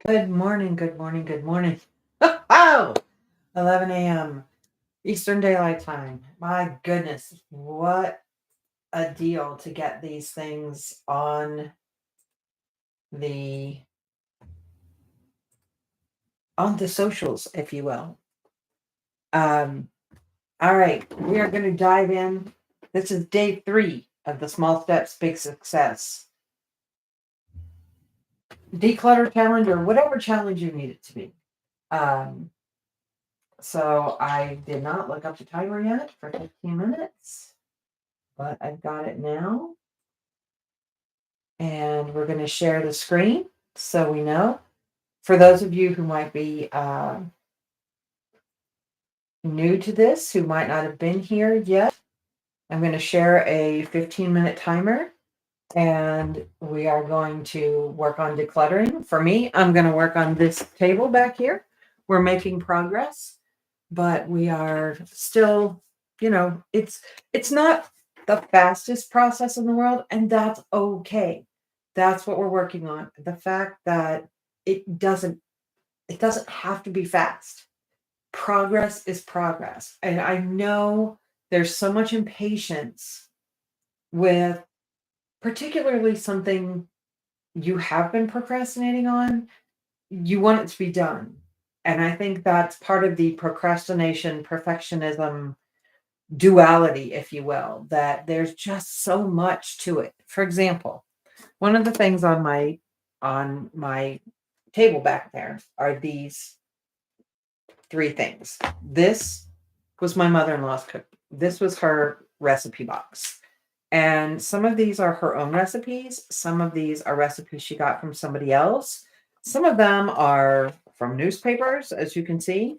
Good morning, good morning, good morning. Oh, 11 a.m. Eastern Daylight Time. My goodness, what a deal to get these things the on the socials, if you will. Um, all right, we are going to dive in. This is day 3 of the Small Steps, Big Success declutter challenge, or whatever challenge you need it to be. Um, so I did not look up the timer yet for 15 minutes, but I've got it now. And we're going to share the screen so we know. For those of you who might be new to this, who might not have been here yet, I'm going to share a 15-minute timer and we are going to work on decluttering. For me, I'm going to work on this table back here. We're making progress, but we are still, it's not the fastest process in the world, and that's okay. That's what we're working on. The fact that it doesn't it doesn't have to be fast. Progress is progress. And I know there's so much impatience with particularly something you have been procrastinating on. You want it to be done. And I think that's part of the procrastination perfectionism duality, if you will, that there's just so much to it. For example, one of the things on my table back there are these 3 things. This was my mother-in-law's cook. This was her recipe box. And some of these are her own recipes. Some of these are recipes she got from somebody else. Some of them are from newspapers, as you can see.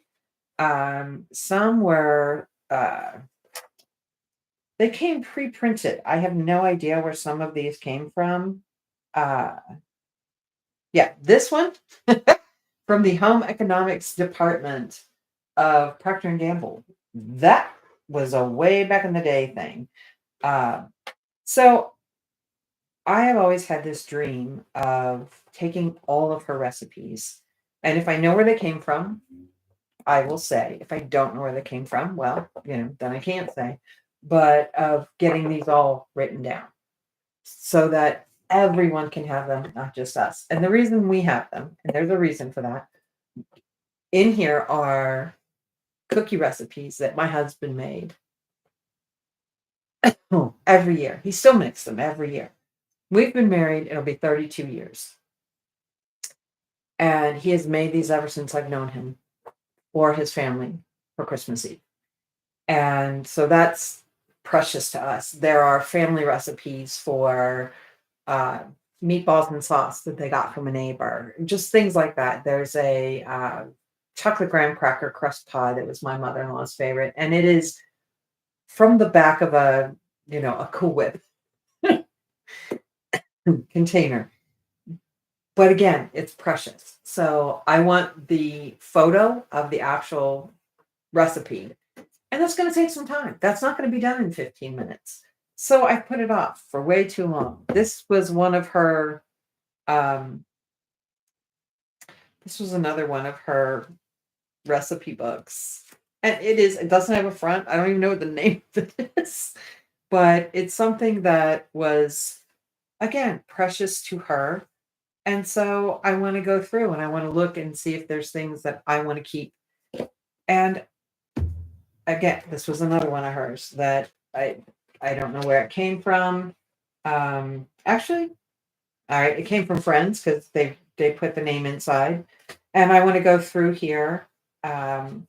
Some were they came pre-printed. I have no idea where some of these came from. Uh, yeah, this one from the Home Economics Department of Procter and Gamble. That was a way back in the day thing. Uh, so I have always had this dream of taking all of her recipes, and if I know where they came from, I will say. If I don't know where they came from, well, then I can't say. But of getting these all written down so that everyone can have them, not just us. And the reason we have them, and there's a reason for that, in here are cookie recipes that my husband made every year. He still makes them every year. We've been married, it'll be 32 years. And he has made these ever since I've known him or his family for Christmas Eve. And so that's precious to us. There are family recipes for uh, meatballs and sauce that they got from a neighbor, just things like that. There's a chocolate graham cracker crust pie that was my mother-in-law's favorite, and it is from the back of a Cool Whip container. But again, it's precious. So I want the photo of the actual recipe. And that's going to take some time. That's not going to be done in 15 minutes. So I put it off for way too long. Um, this was another one of her recipe books. And it doesn't have a front. I don't even know what the name of it is. But it's something that was, again, precious to her. And so I want to go through and I want to look and see if there's things that I want to keep. And again, this was another one of hers that I don't know where it came from. Actually, all right, it came from friends because they put the name inside. And I want to go through here. Um,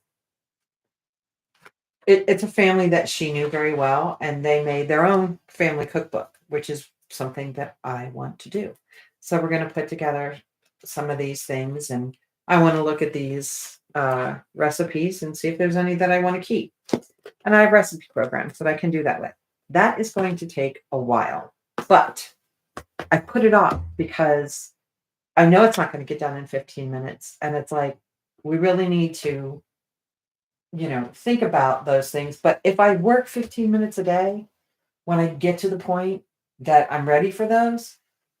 it's a family that she knew very well, and they made their own family cookbook, which is something that I want to do. So we're going to put together some of these things, and I want to look at these recipes and see if there's any that I want to keep. And I have recipe programs that I can do that with. That is going to take a while, but I put it off because I know it's not going to get done in 15 minutes. And it's like, we really need to, think about those things. But if I work 15 minutes a day, when I get to the point that I'm ready for those,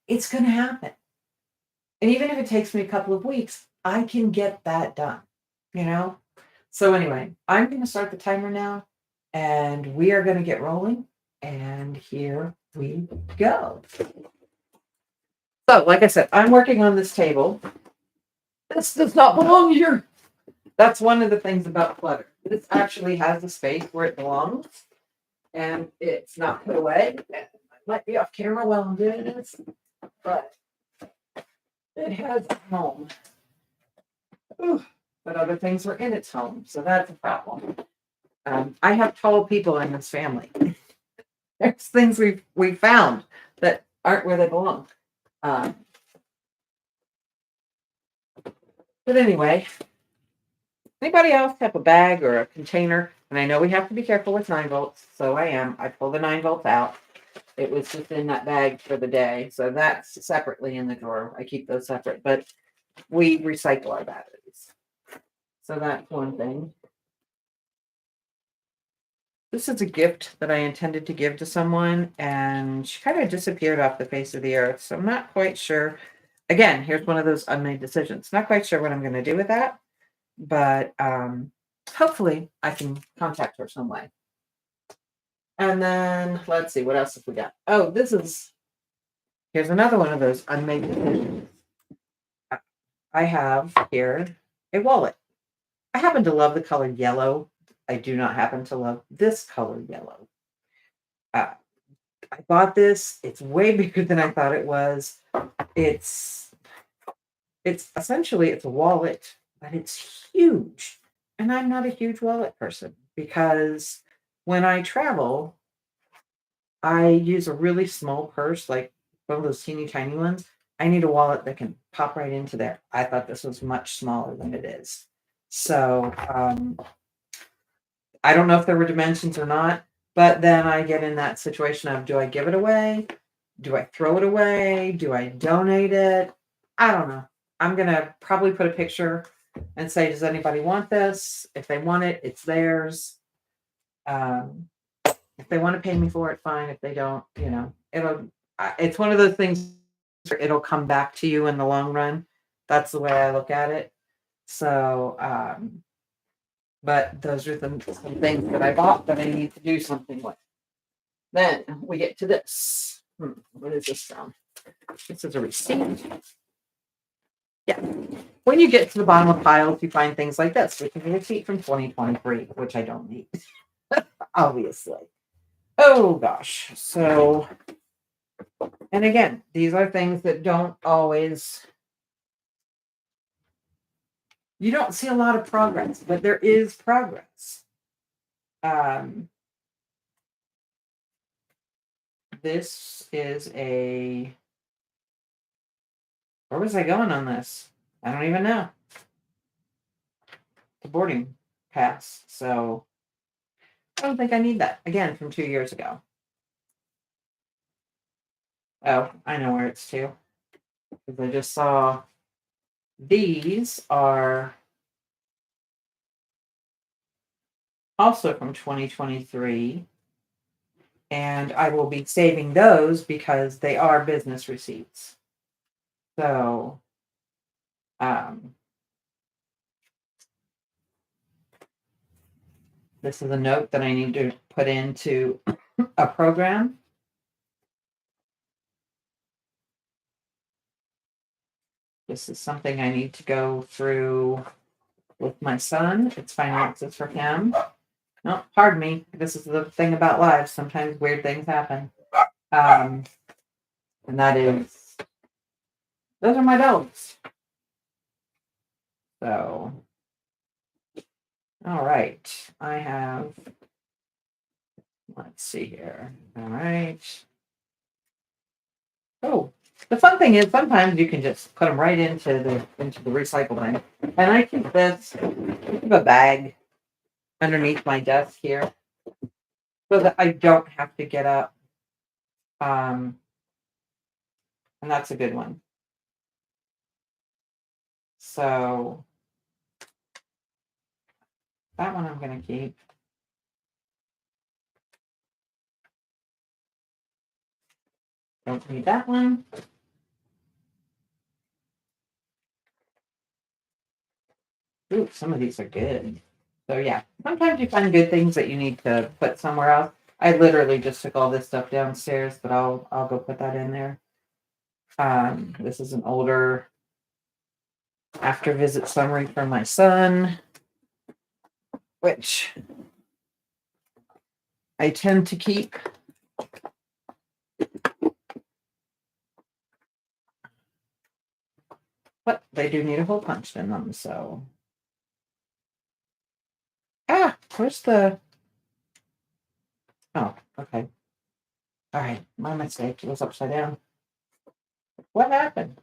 it's going to happen. And even if it takes me a couple of weeks, I can get that done, you know? So anyway, I'm going to start the timer now and we are going to get rolling. And here we go. So, like I said, I'm working on this table. This does not belong here. That's one of the things about clutter. This actually has a space where it belongs and it's not put away. I might be off camera while I'm doing this, but it has a home. Ooh, but other things were in its home, so that's a problem. I have tall people in this family. There's things we found that aren't where they belong. Um, but anyway, anybody else have a bag or a container? And I know we have to be careful with 9 volts, so I am. I pulled the 9 volts out. It was just in that bag for the day, so that's separately in the drawer. I keep those separate, but we recycle our batteries. So that's one thing. This is a gift that I intended to give to someone, and she kind of disappeared off the face of the earth. So I'm not quite sure. Again, here's one of those unmade decisions. Not quite sure what I'm going to do with that, but hopefully I can contact her some way. And then let's see, what else have we got? Oh, here's another one of those unmade decisions. I have here a wallet. I happen to love the color yellow. I do not happen to love this color yellow. Uh, I bought this. It's way bigger than I thought it was. It's essentially it's a wallet, but it's huge. And I'm not a huge wallet person because when I travel, I use a really small purse, like one of those teeny tiny ones. I need a wallet that can pop right into there. I thought this was much smaller than it is. So I don't know if there were dimensions or not, but then I get in that situation of, do I give it away? Do I throw it away? Do I donate it? I don't know. I'm going to probably put a picture and say, does anybody want this? If they want it, it's theirs. If they want to pay me for it, fine. If they don't, it's one of those things where it'll come back to you in the long run. That's the way I look at it. So, but those are some things that I bought that I need to do something with. Then we get to this. What is this from? This is a receipt. Yeah. When you get to the bottom of piles, you find things like this, which is a receipt from 2023, which I don't need, obviously. Oh gosh. So, and again, these are things that you don't see a lot of progress, but there is progress. This is where was I going on this? I don't even know. The boarding pass. So I don't think I need that. Again, from 2 years ago. Oh, I know where it's to. Because I just saw these are also from 2023. And I will be saving those because they are business receipts. So, this is a note that I need to put into a program. This is something I need to go through with my son. It's finances for him. No, pardon me. This is the thing about life. Sometimes weird things happen. And that is, those are my dogs. So, all right. I have, let's see here. All right. Oh, the fun thing is sometimes you can just put them right into the recycle bin. And I keep this, I keep a bag underneath my desk here so that I don't have to get up. And that's a good one. So that one I'm going to keep. Don't need that one. Ooh, some of these are good. So yeah, sometimes you find good things that you need to put somewhere else. I literally just took all this stuff downstairs, but I'll go put that in there. This is an older after visit summary from my son, which I tend to keep. But they do need a hole punched in them, so. Where's the. Oh, okay. All right, my mistake. It was upside down. What happened?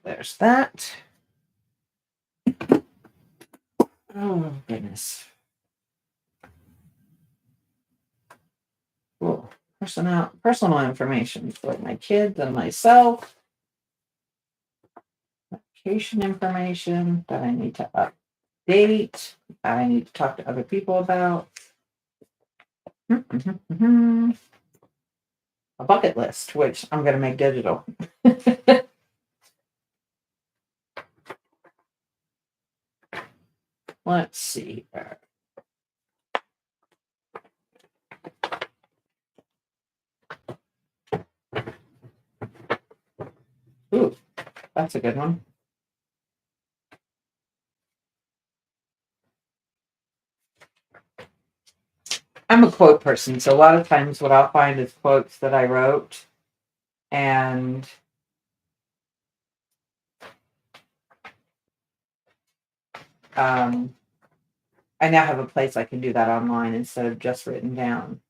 There's that. Oh, goodness. Cool. Personal information for my kids and myself. Application information that I need to update. I need to talk to other people about. A bucket list, which I'm going to make digital. Let's see. Ooh, that's a good one. I'm a quote person, so a lot of times what I'll find is quotes that I wrote, and I now have a place I can do that online instead of just written down.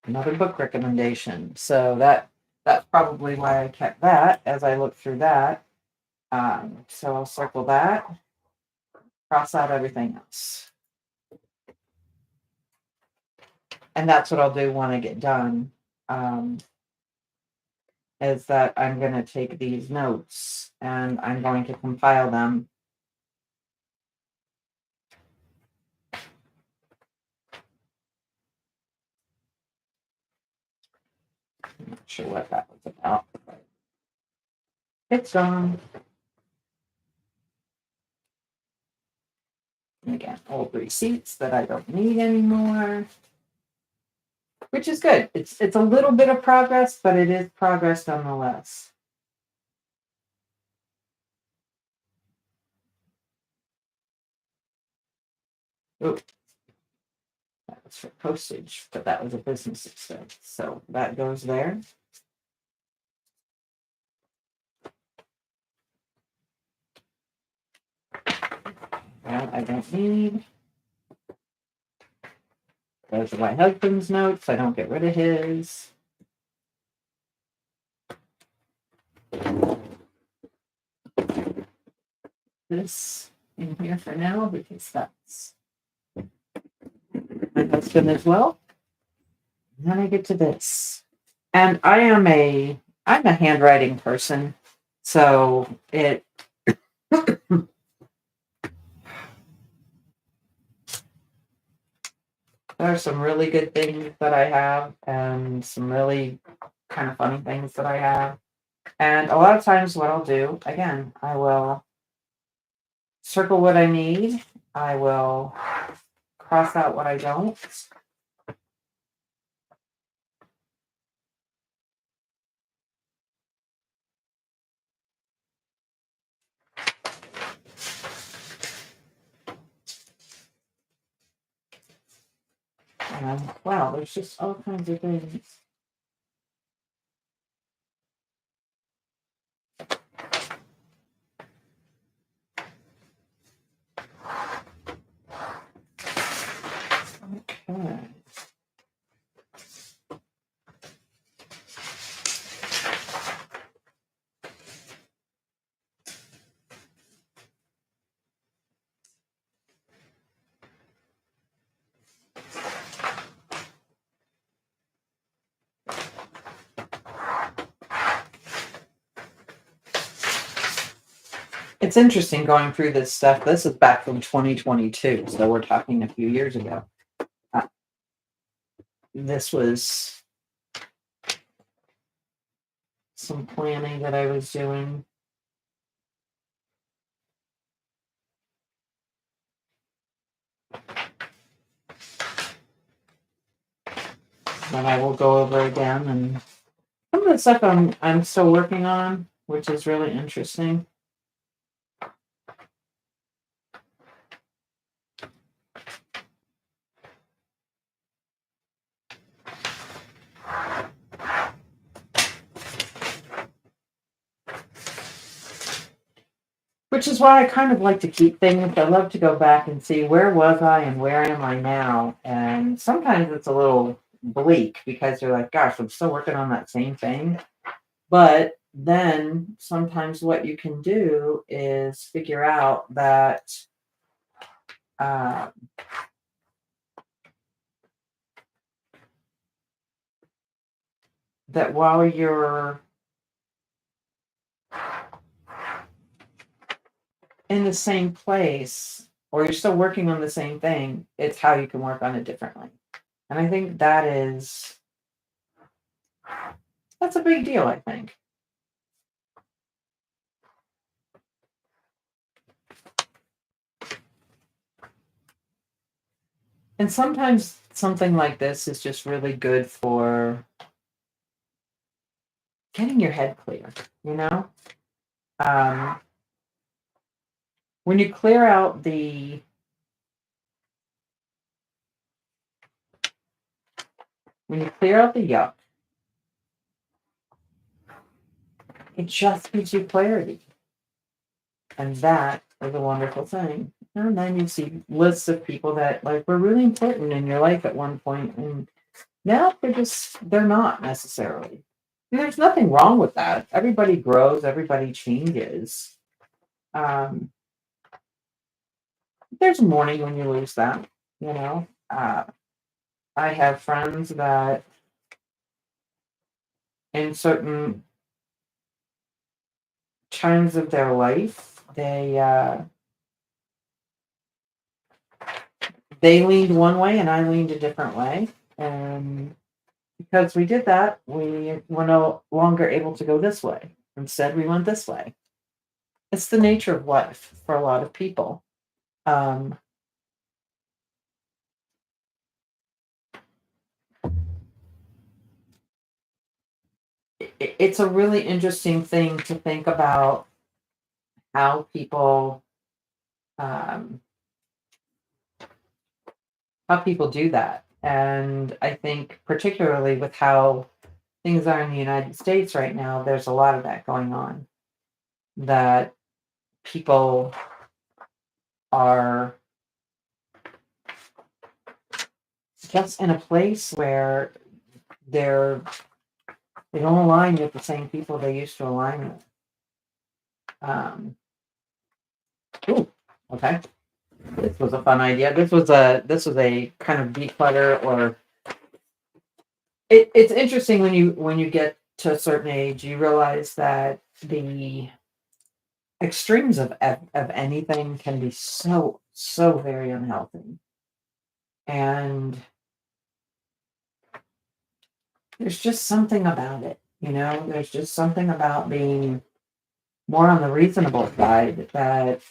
Another book recommendation. So that's probably why I kept that as I look through that. So I'll circle that, cross out everything else. And that's what I'll do when I get done. Is that I'm going to take these notes and I'm going to compile them. I'm not sure what that was about. It's gone. And again, old receipts that I don't need anymore. Which is good. It's a little bit of progress, but it is progress nonetheless. Oh, that was for postage, but that was a business expense. So that goes there. That I don't need. Those are my husband's notes. I don't get rid of his. This in here for now because that's my husband as well. And then I get to this. And I'm a handwriting person. So it there are some really good things that I have and some really kind of funny things that I have. And a lot of times what I'll do, again, I will circle what I need. I will cross out what I don't. And wow, there's just all kinds of things. Okay. It's interesting going through this stuff. This is back from 2022, so we're talking a few years ago. This was some planning that I was doing. That I will go over again, and some of the stuff I'm still working on, which is really interesting. Which is why I kind of like to keep things. I love to go back and see where was I and where am I now. And sometimes it's a little bleak because you're like, gosh, I'm still working on that same thing. But then sometimes what you can do is figure out uh, that while you're in the same place or you're still working on the same thing, it's how you can work on it differently. And I think that's a big deal, I think. And sometimes something like this is just really good for getting your head clear, you know? Um, when you clear out the yuck, it just gives you clarity. And that is a wonderful thing. And then you see lists of people that like were really important in your life at one point, and now they're not necessarily. And there's nothing wrong with that. Everybody grows, everybody changes. Um, there's mourning when you lose them, you know. I have friends that in certain times of their life, they leaned one way and I leaned a different way. And because we did that, we were no longer able to go this way. Instead, we went this way. It's the nature of life for a lot of people. Um, it's a really interesting thing to think about how um, people do that. And I think particularly with how things are in the United States right now, there's a lot of that going on. That people are just in a place where they're they don't align with the same people they used to align with. Ooh, okay. This was a fun idea. This was a kind of declutter, or it's interesting when you get to a certain age, you realize that the extremes of anything can be so very unhealthy. And there's just something about it, you know, there's just something about being more on the reasonable side that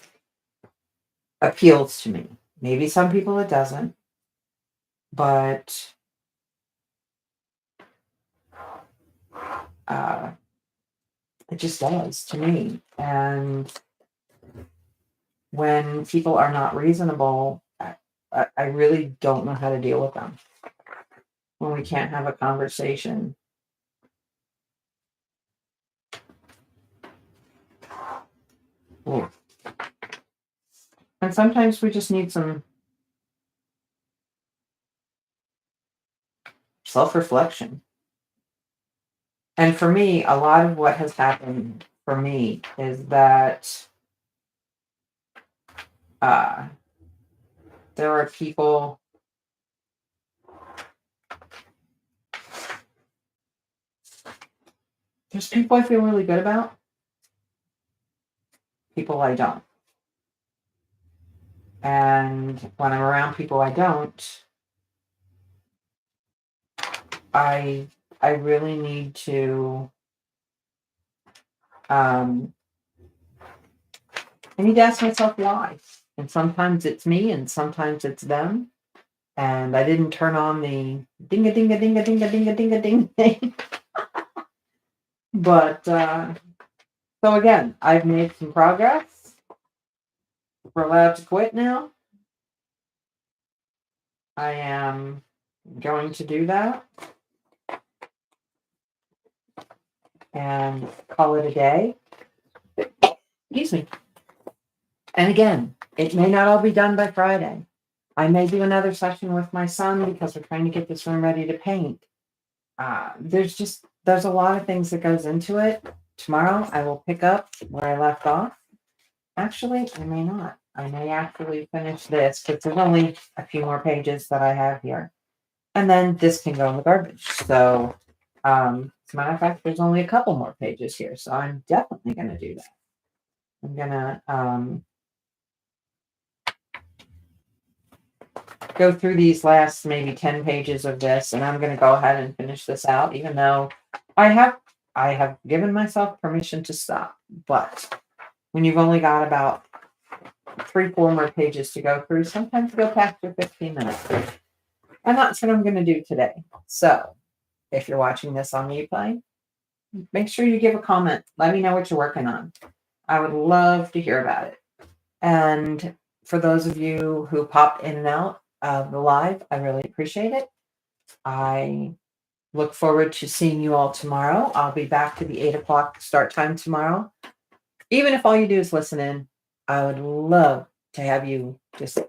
appeals to me. Maybe some people it doesn't, but uh, it just does to me. And when people are not reasonable, I really don't know how to deal with them when we can't have a conversation. Ooh. And sometimes we just need some self reflection. And for me, a lot of what has happened for me is that uh, there are people, there's people I feel really good about, people I don't. And when I'm around people I don't, I I really need to I need to ask myself why. And sometimes it's me and sometimes it's them. And I didn't turn on the ding a ding a ding a ding a ding a ding a ding thing. But so again, I've made some progress. We're allowed to quit now. I am going to do that and call it a day. Excuse me. And again, it may not all be done by Friday. I may do another session with my son because we're trying to get this room ready to paint. There's a lot of things that goes into it. Tomorrow I will pick up where I left off. Actually, I may not. I may actually finish this because there's only a few more pages that I have here. And then this can go in the garbage. So, as a matter of fact, there's only a couple more pages here. So I'm definitely going to do that. I'm going to go through these last maybe 10 pages of this, and I'm going to go ahead and finish this out, even though I have given myself permission to stop. But when you've only got about 3-4 more pages to go through, sometimes you go past your 15 minutes. And that's what I'm going to do today. So if you're watching this on replay, make sure you give a comment. Let me know what you're working on. I would love to hear about it. And for those of you who popped in and out of the live, I really appreciate it. I look forward to seeing you all tomorrow. I'll be back to the 8 o'clock start time tomorrow. Even if all you do is listen in, I would love to have you just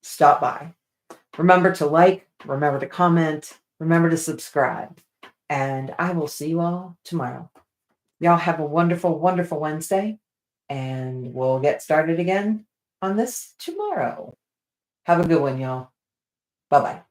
stop by. Remember to like, remember to comment, remember to subscribe, and I will see you all tomorrow. Y'all have a wonderful, wonderful Wednesday, and we'll get started again on this tomorrow. Have a good one, y'all. Bye-bye.